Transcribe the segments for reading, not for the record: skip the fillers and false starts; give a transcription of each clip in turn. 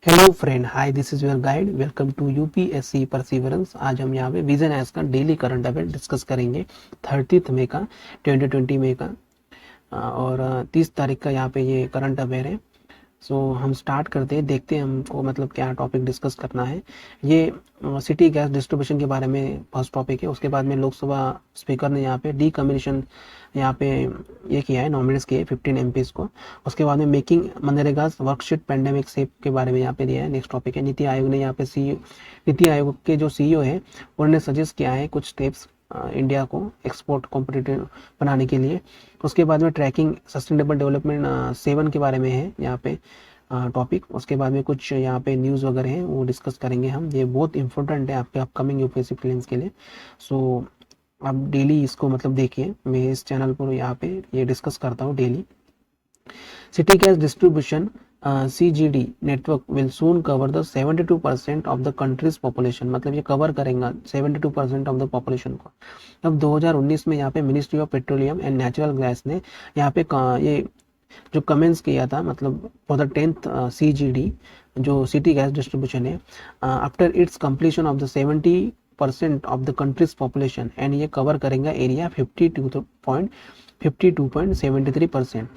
Hello friend, hi, this is your guide. Welcome to UPSC perseverance. आज हम यहाँ पे विजन एस का डेली करंट अफेयर डिस्कस करेंगे। 30 मई का, 2020 मई का और 30 तारीख का यहाँ पे ये करंट अफेयर है। सो हम स्टार्ट करते हैं, देखते हैं हमको मतलब क्या टॉपिक डिस्कस करना है। ये सिटी गैस डिस्ट्रीब्यूशन के बारे में फर्स्ट टॉपिक है। उसके बाद में लोकसभा स्पीकर ने यहाँ पे डीकमीशन यहाँ पे ये किया है, नॉमिनेट्स किए 15 एमपीज को। उसके बाद में making MNREGA worksheet pandemic safe के बारे में यहाँ पे दिया है। नेक्स्ट टॉपिक है नीति आयोग ने यहाँ पे नीति आयोग के जो सीईओ है उन्होंने सजेस्ट किया है कुछ स्टेप्स इंडिया को एक्सपोर्ट कॉम्पिटिटिव बनाने के लिए। उसके बाद में ट्रैकिंग सस्टेनेबल डेवलपमेंट 7 के बारे में है यहाँ पे टॉपिक। उसके बाद में कुछ यहाँ पे न्यूज़ वगैरह हैं वो डिस्कस करेंगे हम। ये बहुत इंपॉर्टेंट है आपके अपकमिंग यूपीएससी प्रीलिम्स के लिए। सो आप डेली इसको मतलब देखिए, मैं इस चैनल पर यहाँ पे ये डिस्कस करता हूँ daily. City gas distribution CGD network will soon cover the 72% of the countries population. मतलब ये कवर करेगा 72% ऑफ द पॉपुलेशन को। अब 2019 में यहाँ पे ministry of Petroleum and Natural Gas ने यहाँ पे ये जो कमेंट्स किया था, मतलब फॉर द 10th CGD जो सिटी गैस डिस्ट्रीब्यूशन है, after it's completion of the 70% of the countries population, and ये कवर करेगा एरिया 52.73%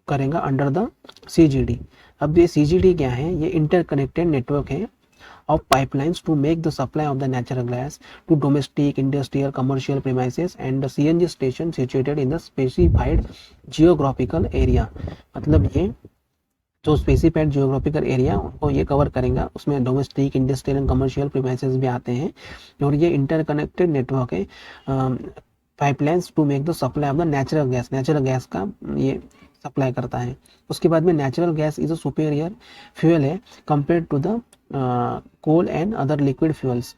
करेगा अंडर द CGD। अब ये CGD क्या है? ये इंटरकनेक्टेड नेटवर्क है of pipelines to make the supply of the natural gas to domestic, industrial, commercial premises and the CNG station situated in the specified geographical area। मतलब ये जो specified geographical area उनको ये cover करेगा, उसमें domestic, industrial and commercial premises भी आते हैं। और ये इंटरकनेक्टेड नेटवर्क है pipelines to make the supply of the natural gas का ये सप्लाई करता है। उसके बाद में natural gas is a superior fuel है compare to the coal and other liquid fuels,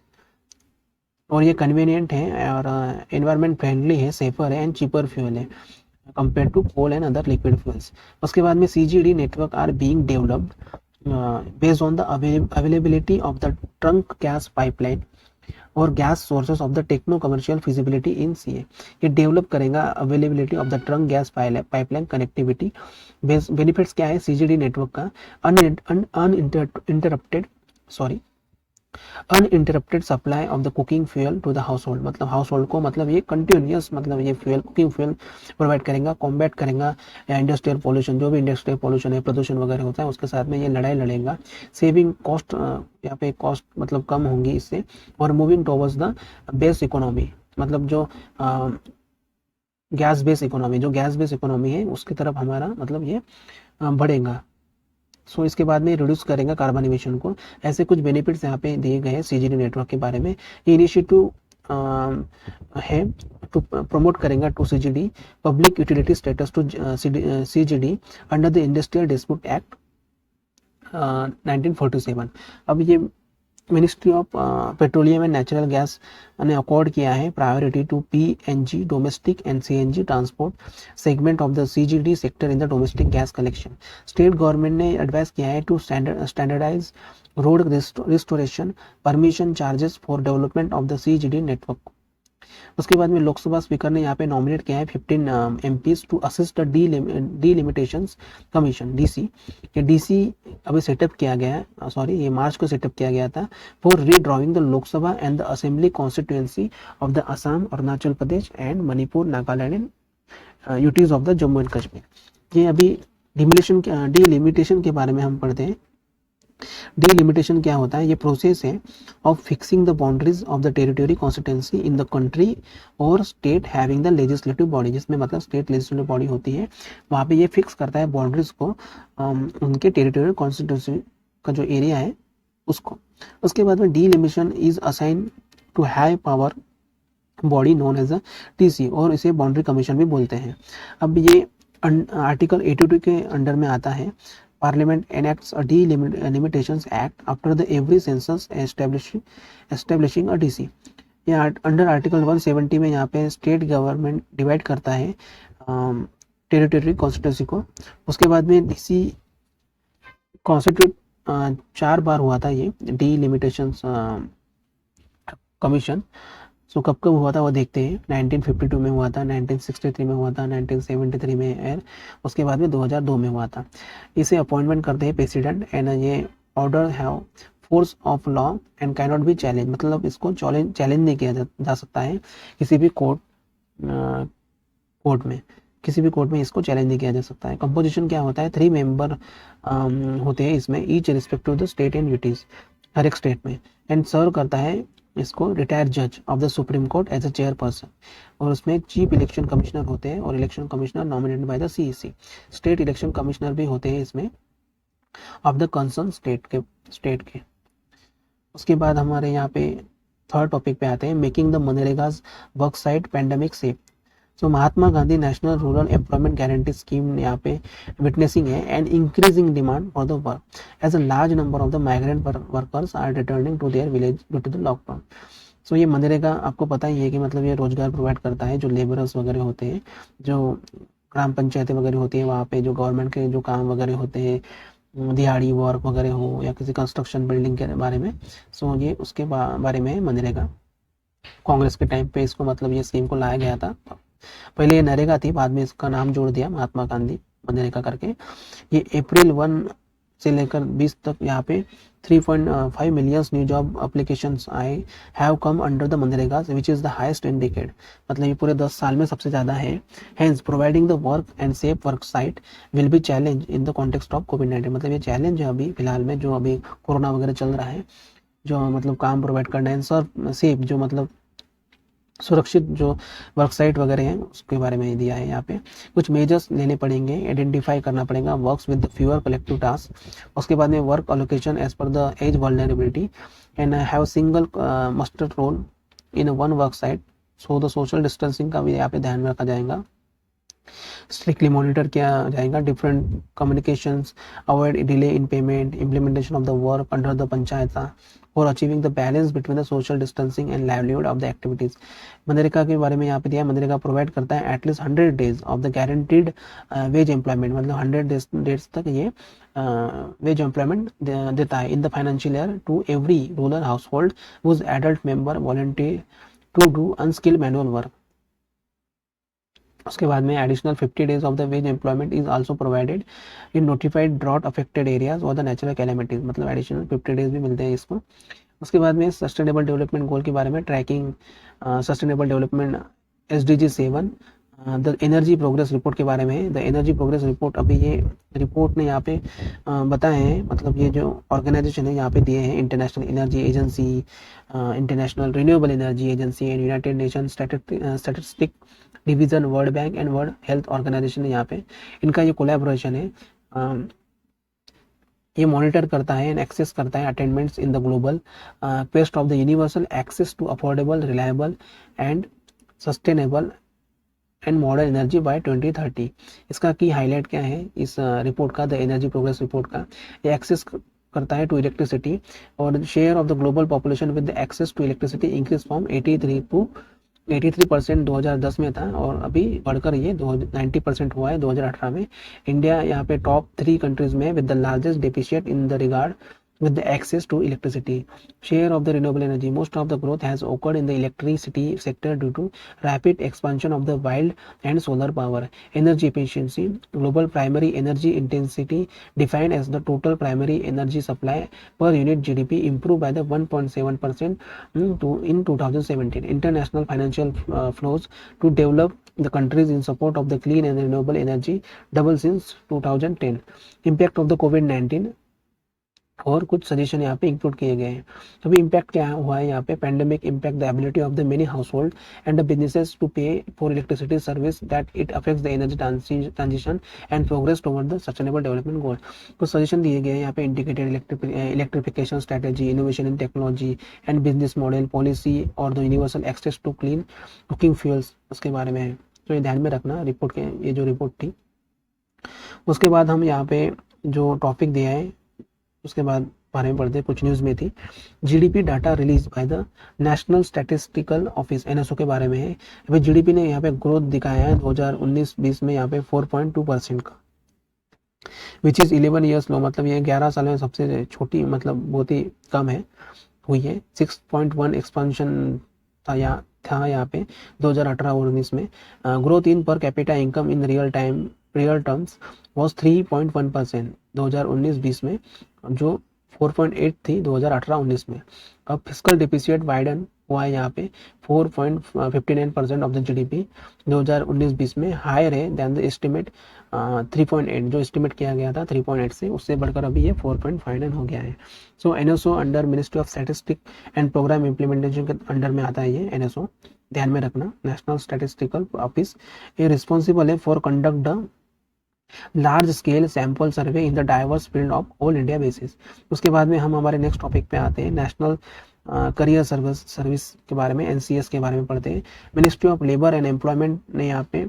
और ये कन्वीनियंट है और एनवायरमेंट फ्रेंडली है, सेफर है एंड चीपर फ्यूल है compare to coal and other liquid fuels. उसके बाद में CGD network are being developed based on the availability of the trunk gas pipeline और gas sources of the techno commercial feasibility in CA। ये develop करेगा availability of the trunk gas pipeline connectivity. Benefits क्या है CGD network का? Uninterrupted supply of the cooking fuel to the household. मतलब household को मतलब ये continuous मतलब ये फ्यूल कुकिंग फ्यूल प्रोवाइड करेगा, कॉम्बैट करेगा इंडस्ट्रियल पॉल्यूशन, जो भी इंडस्ट्रियल पॉल्यूशन है, प्रदूषण वगैरह होता है, उसके साथ में ये लड़ाई लड़ेगा। सेविंग कॉस्ट, यहाँ पे कॉस्ट मतलब कम होंगी इससे। और moving towards the base economy, मतलब जो गैस बेस इकोनॉमी है उसकी तरफ हमारा मतलब ये बढ़ेगा। सो इसके बाद में रिड्यूस करेगा कार्बन इमिशन को। ऐसे कुछ बेनिफिट्स यहाँ पे दिए गए हैं CGD नेटवर्क के बारे में। ये इनिशिएटिव है टू प्रमोट करेगा to CGD public utility status to CGD under the Industrial Dispute Act 1947। अब ये Ministry of Petroleum and Natural Gas ने अकॉर्ड किया है priority to PNG domestic and CNG transport segment of the CGD sector in the domestic gas collection. State government ने advice किया है to standardise road restoration permission charges for development of the CGD network. उसके बाद में Lok Sabha speaker ने यहाँ पे nominate किया है 15 MPs to assist the delimitations commission DC। ये DC अभी सेटअप किया गया है, ये मार्च को सेटअप किया गया था for redrawing the Lok Sabha and the assembly constituency of the Assam, Arunachal Pradesh and Manipur, Nagaland and UTs of the Jammu and Kashmir. ये अभी डीलिमिटेशन के बारे में हम पढ़ते हैं। डीलिमिटेशन क्या होता है? ये प्रोसेस है of fixing the boundaries of the territory constituency in the country और state having the legislative body, जिसमें मतलब स्टेट लेजिस्लेटिव बॉडी होती है, वहाँ पे ये फिक्स करता है बाउंड्रीज को उनके टेरिटोरियल कॉन्स्टिट्यूंसी का जो एरिया है उसको। उसके बाद में delimitation is assign to high power body known as a TC, और इसे बाउंड्री कमीशन भी बोलते हैं। अब ये आर्टिकल 82 के अंडर में आता है। Parliament enacts a delimitations act after the every census establishing a DC। ये अंडर आर्टिकल 170 में यहाँ पे स्टेट गवर्नमेंट डिवाइड करता है टेरिटरी कॉन्स्टिट्यूंसी को। उसके बाद में DC कॉन्स्टिट्यूट 4 बार हुआ था ये डीलिमिटेशंस कमीशन। सो कब कब हुआ था वो देखते हैं। 1952 में हुआ था, 1963 में हुआ था, 1973 में एयर, उसके बाद में 2002 में हुआ था। इसे अपॉइंटमेंट करते हैं प्रेसिडेंट एंड ये order have force of law and can not be challenge, मतलब इसको चैलेंज नहीं किया जा सकता है किसी भी कोर्ट में, किसी भी कोर्ट में इसको चैलेंज नहीं किया जा सकता है। कंपोजिशन क्या होता है, 3 मेंबर होते हैं इसमें, each respect to the state and duties, हर एक स्टेट में, एंड सर्व करता है इसको रिटायर्ड जज of the Supreme Court as a chairperson. और उसमें चीफ इलेक्शन कमिश्नर होते हैं और election commissioner nominated by the CEC. State election commissioner भी होते हैं इसमें ऑफ द कंसर्न स्टेट के। उसके बाद हमारे यहाँ पे थर्ड टॉपिक पे आते हैं, making the MNREGA's work site pandemic safe. So Mahatma Gandhi national rural employment guarantee scheme यहाँ पे विटनेसिंग है and increasing demand for the work as a large number of the migrant workers are returning to their village due to the lockdown. So ये मनरेगा आपको पता ही है कि मतलब ये रोजगार प्रोवाइड करता है, जो लेबरर्स वगैरह होते हैं, जो ग्राम पंचायतें वगैरह होती है, वहाँ पे जो गवर्नमेंट के जो काम वगैरह होते हैं, दिहाड़ी वर्क वगैरह हो या किसी कंस्ट्रक्शन बिल्डिंग के बारे में, सो ये उसके बारे में मनरेगा। कांग्रेस के टाइम पे इसको मतलब ये स्कीम को लाया गया था। पहले ये नरेगा थी, बाद में इसका नाम जोड़ दिया महात्मा गांधी मनरेगा करके। ये अप्रैल 1 से लेकर 20 तक यहाँ पे 3.5 मिलियन न्यू जॉब एप्लीकेशंस आए have come under the MNREGA which is the highest in decade, मतलब ये पूरे 10 साल में सबसे ज़्यादा है। Hence providing the work and safe work site will be challenge in the context of कोविड-19, मतलब ये चैलेंज है अभी फिलहाल में, जो अभी कोरोना वगैरह चल रहा है, जो मतलब काम प्रोवाइड करना है, सर सेफ जो मतलब सुरक्षित जो वर्क साइट वगैरह हैं उसके बारे में दिया है यहाँ पे। कुछ मेजर्स लेने पड़ेंगे, आइडेंटिफाई करना पड़ेगा works with fewer collective task. उसके बाद में work allocation as per the age vulnerability and have single muster roll in one work site. So the social distancing का भी यहाँ पे ध्यान रखा जाएगा, स्ट्रिक्टली मॉनिटर किया जाएगा different communications, avoid delay in payment, implementation of the work under the panchayat और achieving the balance between the social distancing and livelihood of the activities. MNREGA के बारे में यहाँ पे दिया, मनरेगा प्रोवाइड करता है at least 100 days of the guaranteed wage employment, मतलब 100 डेज तक ये वेज एम्प्लॉयमेंट देता है in the financial year to every rural household whose adult member volunteer to do unskilled manual work. उसके बाद में additional 50 days of the wage employment is also provided in notified drought affected areas और the natural calamities, मतलब additional 50 days भी मिलते हैं इसको। उसके बाद में सस्टेनेबल डेवलपमेंट गोल के बारे में tracking sustainable development SDG 7, the energy progress report के बारे में। द एनर्जी प्रोग्रेस रिपोर्ट, अभी ये रिपोर्ट ने यहाँ पे बताए हैं, मतलब ये जो ऑर्गेनाइजेशन है यहाँ पे दिए हैं, International Energy Agency, International Renewable Energy Agency and United Nation Statistic Division, World Bank and World Health Organisation है यहाँ पे, इनका ये कोलैबोरेशन है। ये मॉनिटर करता है एंड एक्सेस करता है attendments in the global quest of the universal access to affordable, reliable and sustainable and modern energy by 2030। इसका की हाईलाइट क्या है इस रिपोर्ट का, द एनर्जी प्रोग्रेस रिपोर्ट का, ये एक्सेस करता है टू इलेक्ट्रिसिटी और share of the global population with access to electricity increase from 83% 2010 में था और अभी बढ़कर ये 90% हुआ है 2018 में। इंडिया यहाँ पे टॉप 3 कंट्रीज में with the largest deficit in the regard with the access to electricity. Share of the renewable energy. Most of the growth has occurred in the electricity sector due to rapid expansion of the wind and solar power. Energy efficiency. Global primary energy intensity defined as the total primary energy supply per unit GDP improved by the 1.7% in 2017. International financial flows to develop the countries in support of the clean and renewable energy double since 2010. Impact of the COVID-19 और कुछ suggestion यहाँ पे include किए गए हैं। तो अभी impact क्या हुआ है यहाँ पे, pandemic impact the ability of the many household and the businesses to pay for electricity service that it affects the energy transition and progress toward the sustainable development goal. कुछ suggestion दिए गए हैं यहाँ पे, integrated electrification strategy, innovation in technology and business model, policy और the universal access to clean cooking fuels, उसके बारे में है। तो ये ध्यान में रखना रिपोर्ट के, ये जो रिपोर्ट थी। उसके बाद हम यहाँ पे जो टॉपिक दिया है उसके बाद बारे में पढ़ते, कुछ न्यूज़ में थी। GDP data release by the national statistical office NSO के बारे में है। अभी जीडीपी ने यहाँ पे ग्रोथ दिखाया है 2019-20 में यहाँ पे 4.2% का, विच इज 11 ईयर्स लो, मतलब ये 11 साल में सबसे छोटी, मतलब बहुत ही कम है हुई है। 6.1 एक्सपेंशन था या था यहाँ पे 2018-19 में। Growth in per capita income in real terms was 3.1% 2019-20 में, जो 4.8 थी 2018-19 में। अब फिस्कल डिफिसिट वाइडन हुआ है यहाँ पे 4.59% ऑफ द जीडीपी 2019-20 में, हायर है देन द एस्टिमेट 3.8, जो एस्टिमेट किया गया था 3.8 से, उससे बढ़कर अभी ये 4.59 हो गया है। So NSO under ministry of statistic and programme implementation के अंडर में आता है ये एनएसओ, ध्यान में रखना, नेशनल स्टैटिस्टिकल ऑफिस। ये रिस्पॉन्सिबल है for conduct the large scale sample survey in the diverse field of all India basis. उसके बाद में हम हमारे नेक्स्ट टॉपिक पे आते हैं, नेशनल करियर सर्विस के बारे में, एनसीएस के बारे में पढ़ते हैं। Ministry of Labour and employment ने यहाँ पे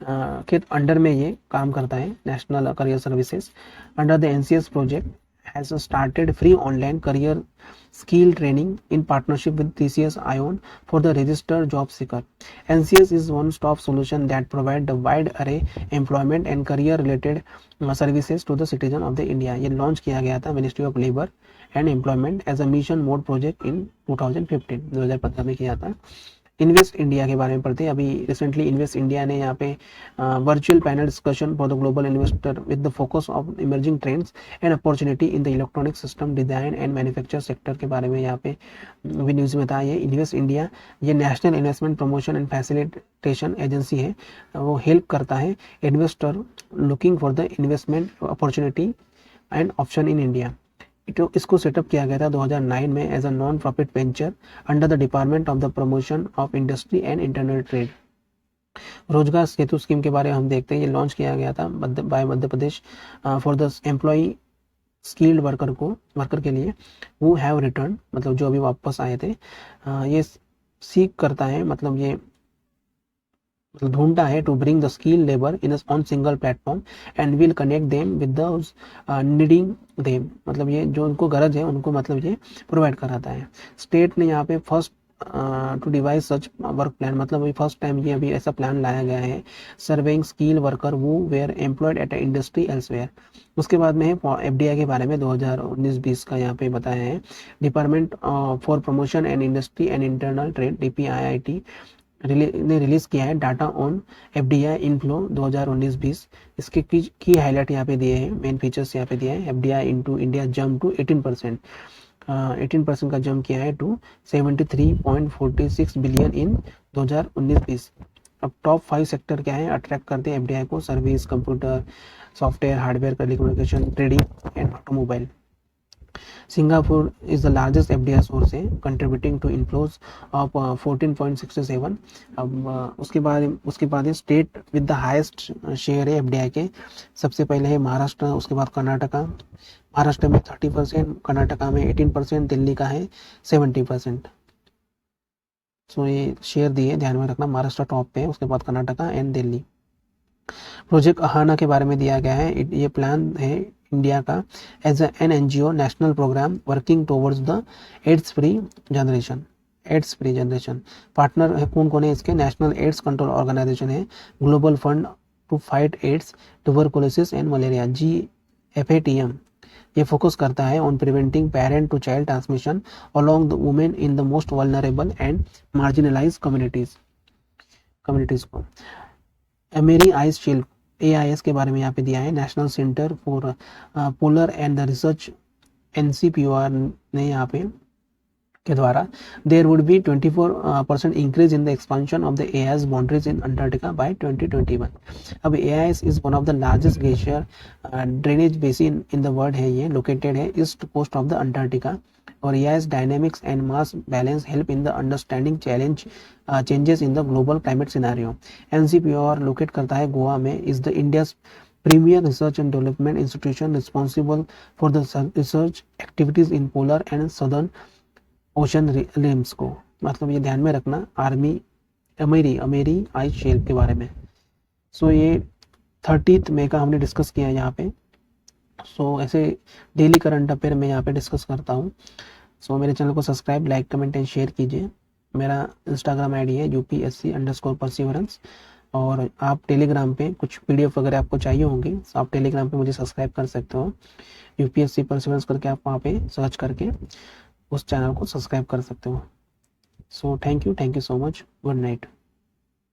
के अंडर में ये काम करता है, national career services. Under the NCS project has started free online career skill training in partnership with TCS Ion for the registered job seeker. NCS is one-stop solution that provide the wide array employment and career related services to the citizen of the India. ये launch किया गया था Ministry of Labour and Employment as a mission mode project in 2015 में किया था। Invest India के बारे में पढ़ते हैं। अभी रिसेंटली इन्वेस्ट इंडिया ने यहाँ पे virtual panel discussion for the global investor with the focus of emerging trends and opportunity in the electronic system design and manufacture sector के बारे में यहाँ पे भी न्यूज़ में था। ये इन्वेस्ट इंडिया ये National Investment Promotion and Facilitation Agency है, वो हेल्प करता है investor looking for the investment opportunity and option in India. तो इसको सेटअप किया गया था 2009 में as a non profit venture under the Department of the Promotion of Industry and Internal Trade. Rozgar Setu scheme के बारे में हम देखते हैं, ये लॉन्च किया गया था by Madhya Pradesh for the employee skilled worker के लिए वो हैव रिटर्न, मतलब जो अभी वापस आए थे। ये सीख करता है, मतलब ये ढूंढता है to bring the skill labour in on single platform and will connect them with the needing them, मतलब ये जो उनको गरज है उनको मतलब ये प्रोवाइड कराता है। स्टेट ने यहाँ पे first to devise such work plan, मतलब अभी फर्स्ट टाइम ये अभी ऐसा प्लान लाया गया है, सर्वेइंग स्किल वर्कर वो were employed at industry elsewhere. उसके बाद में है एफडीआई के बारे में 2019-20 का यहाँ पे बताया है। Department for promotion and industry and Internal trade DPIIT ने रिलीज किया है डाटा ऑन एफडीआई इनफ्लो 2019-20। इसके की हाईलाइट यहाँ पे दिए हैं, मेन फीचर्स यहाँ पे दिए हैं। FDI into India jump to 18%, 18% का जंप किया है टू 73.46 बिलियन इन 2019-20। अब टॉप 5 सेक्टर क्या है अट्रैक्ट करते हैं एफडीआई को, service, computer, software, hardware, telecommunication, trading and automobile. Singapore is the largest FDI source है, contributing to inflows of 14.67। अब उसके बाद state with the highest share है एफडीआई के, सबसे पहले है महाराष्ट्र, उसके बाद कर्नाटका। महाराष्ट्र में 30%, कर्नाटका में 18%, दिल्ली का है 70%। सो ये शेयर दिए, ध्यान में रखना, महाराष्ट्र टॉप पे है, उसके बाद कर्नाटका एंड दिल्ली। प्रोजेक्ट अहाना के बारे में दिया गया है, ये प्लान है इंडिया का as an NGO national programme working towards the AIDS free generation. Partner है कौन है इसके, नेशनल एड्स कंट्रोल ऑर्गेनाइजेशन है, Global Fund to Fight AIDS, Tuberculosis and Malaria GFATM। ये फोकस करता है on preventing parent to child transmission along the women in the most vulnerable and marginalised communities को। Amery ice shield AIS के बारे में यहाँ पे दिया है, National Centre for polar and the research NCPOR ने यहाँ पे के द्वारा there would be 24% increase in the expansion of the AIS boundaries in Antarctica by 2021। अब AIS is one of the largest glacier drainage basin in the world है, ये located है east coast of the Antarctica. और AIS dynamics and mass balance help in the understanding changes in the global climate scenario. NCPOR locate करता है गोवा में, is the India's premier research and development institution responsible for the research activities in polar and southern ocean RIMS को, मतलब ये ध्यान में रखना। Amery ice shield के बारे में। सो ये 30 मई का हमने डिस्कस किया है यहाँ पे। सो ऐसे डेली करंट अफेयर में यहाँ पे डिस्कस करता हूँ। सो मेरे चैनल को subscribe, like, comment and share कीजिए। मेरा इंस्टाग्राम ID है UPSC_perseverance। और आप टेलीग्राम पे कुछ PDF वगैरह आपको चाहिए होंगे तो आप टेलीग्राम पे मुझे सब्सक्राइब कर सकते हो, UPSC परसिवरेंस करके आप वहाँ पे सर्च करके उस चैनल को सब्सक्राइब कर सकते हो। So thank you so much. Good night.